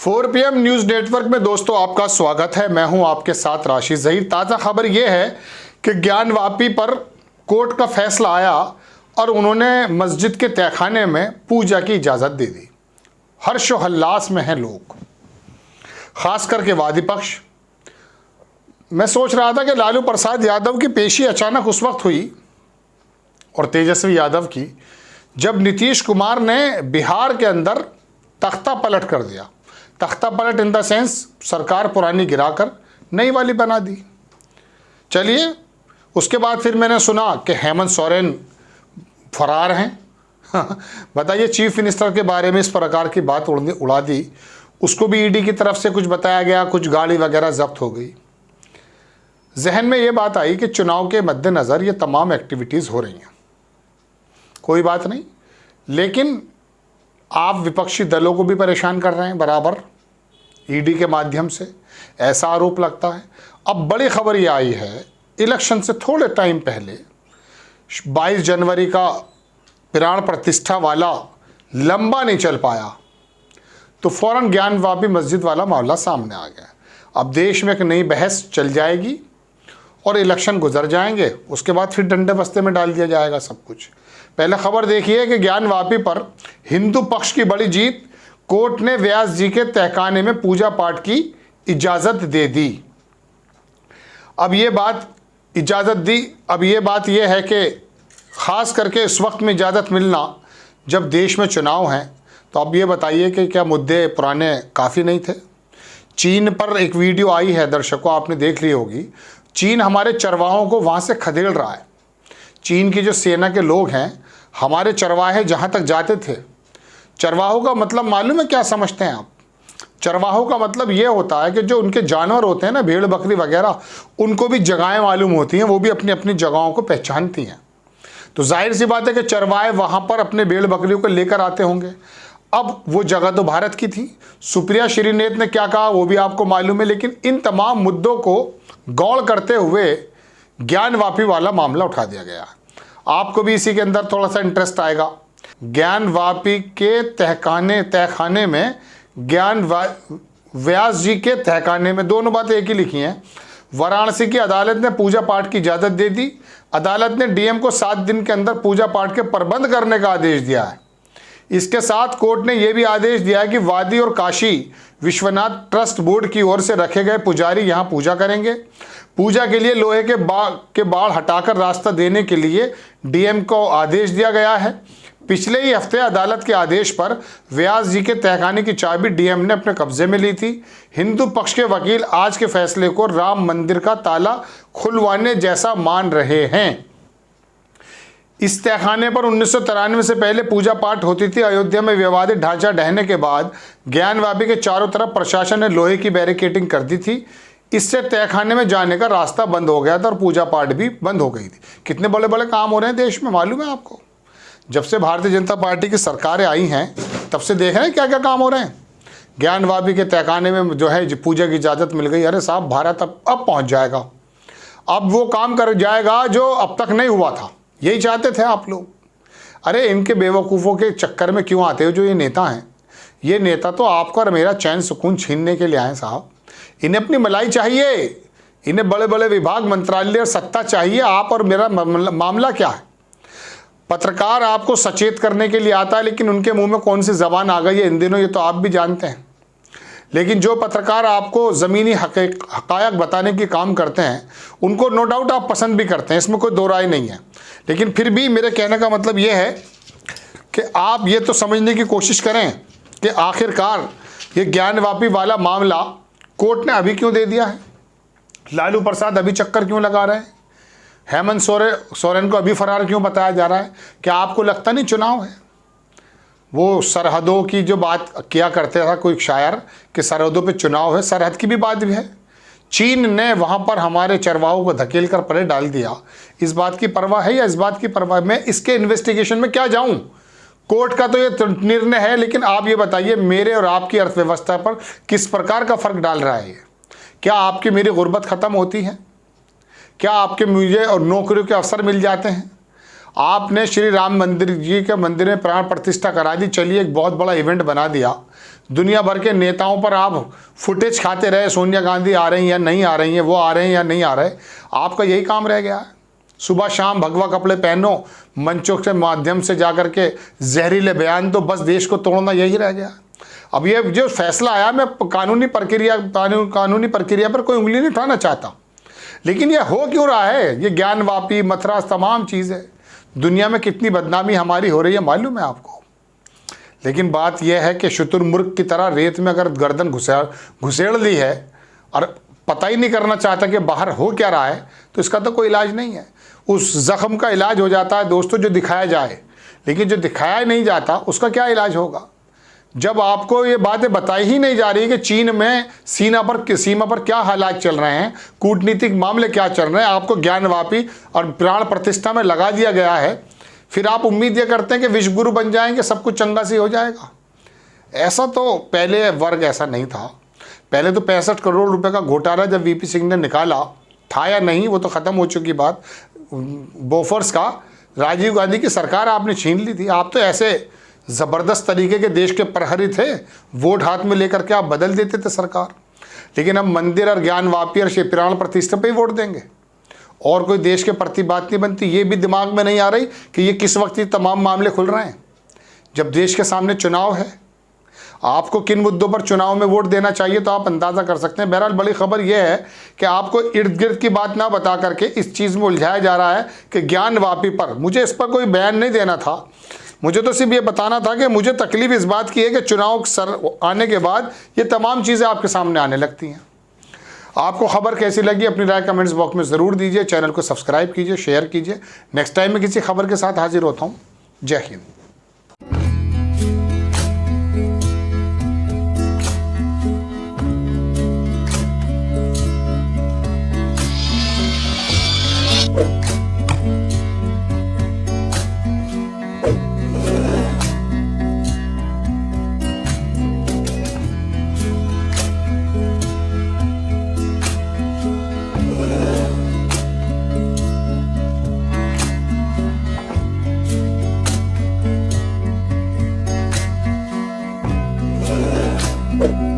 4 PM news network में दोस्तों आपका स्वागत है। मैं हूं आपके साथ राशिद ज़हीर। ताज़ा खबर यह है कि ज्ञानवापी पर कोर्ट का फैसला आया और उन्होंने मस्जिद के तहखाने में पूजा की इजाज़त दे दी। हर्षोल्लास में हैं लोग, ख़ास करके वादी पक्ष। मैं सोच रहा था कि लालू प्रसाद यादव की पेशी अचानक उस वक्त हुई और तेजस्वी यादव की जब नीतीश कुमार ने बिहार के अंदर तख्ता पलट कर दिया। तख्ता पलट इन द सेंस सरकार पुरानी गिराकर नई वाली बना दी। चलिए, उसके बाद फिर मैंने सुना कि हेमंत सोरेन फरार हैं। बताइए, चीफ मिनिस्टर के बारे में इस प्रकार की बात उड़ा दी। उसको भी ईडी की तरफ से कुछ बताया गया, कुछ गाड़ी वगैरह जब्त हो गई। जहन में ये बात आई कि चुनाव के मद्देनज़र ये तमाम एक्टिविटीज़ हो रही हैं। कोई बात नहीं, लेकिन आप विपक्षी दलों को भी परेशान कर रहे हैं बराबर ईडी के माध्यम से, ऐसा आरोप लगता है। अब बड़ी खबर ये आई है, इलेक्शन से थोड़े टाइम पहले 22 जनवरी का प्राण प्रतिष्ठा वाला लंबा नहीं चल पाया तो फौरन ज्ञानवापी मस्जिद वाला मामला सामने आ गया। अब देश में एक नई बहस चल जाएगी और इलेक्शन गुजर जाएंगे, उसके बाद फिर डंडे बस्ते में डाल दिया जाएगा सब कुछ। पहले खबर देखिए कि ज्ञानवापी पर हिंदू पक्ष की बड़ी जीत। कोर्ट ने व्यास जी के तहखाने में पूजा पाठ की इजाज़त दे दी। अब ये बात इजाज़त दी, अब ये बात यह है कि ख़ास करके इस वक्त में इजाज़त मिलना जब देश में चुनाव हैं, तो अब ये बताइए कि क्या मुद्दे पुराने काफ़ी नहीं थे। चीन पर एक वीडियो आई है, दर्शकों आपने देख ली होगी। चीन हमारे चरवाहों को वहाँ से खदेड़ रहा है। चीन की जो सेना के लोग हैं, हमारे चरवाहे जहाँ तक जाते थे, चरवाहों का मतलब मालूम है क्या समझते हैं आप? चरवाहों का मतलब ये होता है कि जो उनके जानवर होते हैं ना, भेड़ बकरी वगैरह, उनको भी जगहें मालूम होती हैं, वो भी अपनी अपनी जगहों को पहचानती हैं। तो जाहिर सी बात है कि चरवाहे वहाँ पर अपने भेड़ बकरियों को लेकर आते होंगे। अब वो जगह तो भारत की थी। सुप्रिया श्रीनेत ने क्या कहा वो भी आपको मालूम है, लेकिन इन तमाम मुद्दों को गौड़ करते हुए ज्ञानवापी वाला मामला उठा दिया गया। आपको भी इसी के अंदर थोड़ा सा इंटरेस्ट आएगा। ज्ञानवापी के तहखाने में व्यास जी के तहखाने में, दोनों बातें एक ही लिखी हैं। वाराणसी की अदालत ने पूजा पाठ की इजाज़त दे दी। अदालत ने डीएम को 7 दिन के अंदर पूजा पाठ के प्रबंध करने का आदेश दिया है। इसके साथ कोर्ट ने यह भी आदेश दिया है कि वादी और काशी विश्वनाथ ट्रस्ट बोर्ड की ओर से रखे गए पुजारी यहां पूजा करेंगे। पूजा के लिए लोहे के बाड़ हटाकर रास्ता देने के लिए डीएम को आदेश दिया गया है। पिछले ही हफ्ते अदालत के आदेश पर व्यास जी के तहखाने की चाबी डीएम ने अपने कब्जे में ली थी। हिंदू पक्ष के वकील आज के फैसले को राम मंदिर का ताला खुलवाने जैसा मान रहे हैं। इस तहखाने पर 1993 से पहले पूजा पाठ होती थी। अयोध्या में विवादित ढांचा ढहने के बाद ज्ञानवापी के चारों तरफ प्रशासन ने लोहे की बैरिकेडिंग कर दी थी। इससे तहखाने में जाने का रास्ता बंद हो गया था और पूजा पाठ भी बंद हो गई थी। कितने बड़े बड़े काम हो रहे हैं देश में, मालूम है आपको? जब से भारतीय जनता पार्टी की सरकारें आई हैं, तब से देख रहे हैं क्या क्या काम हो रहे हैं। ज्ञानवापी के तहखाने में जो है पूजा की इजाज़त मिल गई। अरे साहब, भारत अब पहुँच जाएगा, अब वो काम कर जाएगा जो अब तक नहीं हुआ था। यही चाहते थे आप लोग। अरे इनके बेवकूफ़ों के चक्कर में क्यों आते हो जो ये नेता हैं? ये नेता तो आपका और मेरा चैन सुकून छीनने के लिए आए साहब। इन्हें अपनी मलाई चाहिए, इन्हें बड़े बड़े विभाग, मंत्रालय और सत्ता चाहिए। आप और मेरा मामला क्या है? पत्रकार आपको सचेत करने के लिए आता है, लेकिन उनके मुंह में कौन सी जबान आ गई है इन दिनों, ये तो आप भी जानते हैं। लेकिन जो पत्रकार आपको ज़मीनी हक़ायक़ बताने की काम करते हैं, उनको नो डाउट आप पसंद भी करते हैं, इसमें कोई दो राय नहीं है। लेकिन फिर भी मेरे कहने का मतलब ये है कि आप ये तो समझने की कोशिश करें कि आखिरकार ये ज्ञानवापी वाला मामला कोर्ट ने अभी क्यों दे दिया है। लालू प्रसाद अभी चक्कर क्यों लगा रहे हैं? हेमंत सोरेन को अभी फरार क्यों बताया जा रहा है? क्या आपको लगता नहीं चुनाव है? वो सरहदों की जो बात किया करते था कोई शायर कि सरहदों पे चुनाव है, सरहद की भी बात भी है। चीन ने वहाँ पर हमारे चरवाहों को धकेल कर परे डाल दिया। इस बात की परवाह है या इस बात की परवाह? मैं इसके इन्वेस्टिगेशन में क्या जाऊँ? कोर्ट का तो ये निर्णय है, लेकिन आप ये बताइए मेरे और आपकी अर्थव्यवस्था पर किस प्रकार का फ़र्क डाल रहा है ये? क्या आपकी मेरी गुर्बत ख़त्म होती है? क्या आपके मुझे और नौकरियों के अवसर मिल जाते हैं? आपने श्री राम मंदिर जी के मंदिर में प्राण प्रतिष्ठा करा दी, चलिए एक बहुत बड़ा इवेंट बना दिया। दुनिया भर के नेताओं पर आप फुटेज खाते रहे, सोनिया गांधी आ रही हैं या नहीं आ रही हैं, वो आ रहे हैं या नहीं आ रहे। आपका यही काम रह गया है। सुबह शाम भगवा कपड़े पहनो, मंचों के माध्यम से जाकर के जहरीले बयान दो, बस देश को तोड़ना यही रह गया। अब ये जो फैसला आया, मैं कानूनी प्रक्रिया पर कोई उंगली नहीं उठाना चाहता, लेकिन ये हो क्यों रहा है? ये ज्ञानवापी, मथुरा, तमाम चीज़ें, दुनिया में कितनी बदनामी हमारी हो रही है मालूम है आपको। लेकिन बात यह है कि शुतुरमुर्ग की तरह रेत में अगर गर्दन घुसेड़ ली है और पता ही नहीं करना चाहता कि बाहर हो क्या रहा है, तो इसका तो कोई इलाज नहीं है। उस जख्म का इलाज हो जाता है दोस्तों जो दिखाया जाए, लेकिन जो दिखाया नहीं जाता उसका क्या इलाज होगा? जब आपको ये बातें बताई ही नहीं जा रही कि चीन में सीमा पर क्या हालात चल रहे हैं, कूटनीतिक मामले क्या चल रहे हैं, आपको ज्ञानवापी और प्राण प्रतिष्ठा में लगा दिया गया है, फिर आप उम्मीद ये करते हैं कि विश्व गुरु बन जाएंगे, सब कुछ चंगा सी हो जाएगा। ऐसा तो पहले वर्ग ऐसा नहीं था। पहले तो 65 करोड़ रुपए का घोटाला जब वीपी सिंह ने निकाला था या नहीं, वो तो ख़त्म हो चुकी बात। बोफर्स का राजीव गांधी की सरकार आपने छीन ली थी। आप तो ऐसे ज़बरदस्त तरीके के देश के प्रहरी थे, वोट हाथ में लेकर के आप बदल देते थे सरकार। लेकिन अब मंदिर और ज्ञानवापी और प्राण प्रतिष्ठा पे ही वोट देंगे, और कोई देश के प्रति बात नहीं बनती। ये भी दिमाग में नहीं आ रही कि ये किस वक्त ये तमाम मामले खुल रहे हैं, जब देश के सामने चुनाव है। आपको किन मुद्दों पर चुनाव में वोट देना चाहिए तो आप अंदाज़ा कर सकते हैं। बहरहाल बड़ी खबर यह है कि आपको इर्द गिर्द की बात ना बता करके इस चीज़ में उलझाया जा रहा है कि ज्ञानवापी पर, मुझे इस पर कोई बयान नहीं देना था, मुझे तो सिर्फ ये बताना था कि मुझे तकलीफ इस बात की है कि चुनाव आने के बाद ये तमाम चीज़ें आपके सामने आने लगती हैं। आपको खबर कैसी लगी अपनी राय कमेंट्स बॉक्स में ज़रूर दीजिए। चैनल को सब्सक्राइब कीजिए, शेयर कीजिए। नेक्स्ट टाइम मैं किसी खबर के साथ हाजिर होता हूँ। जय हिंद। you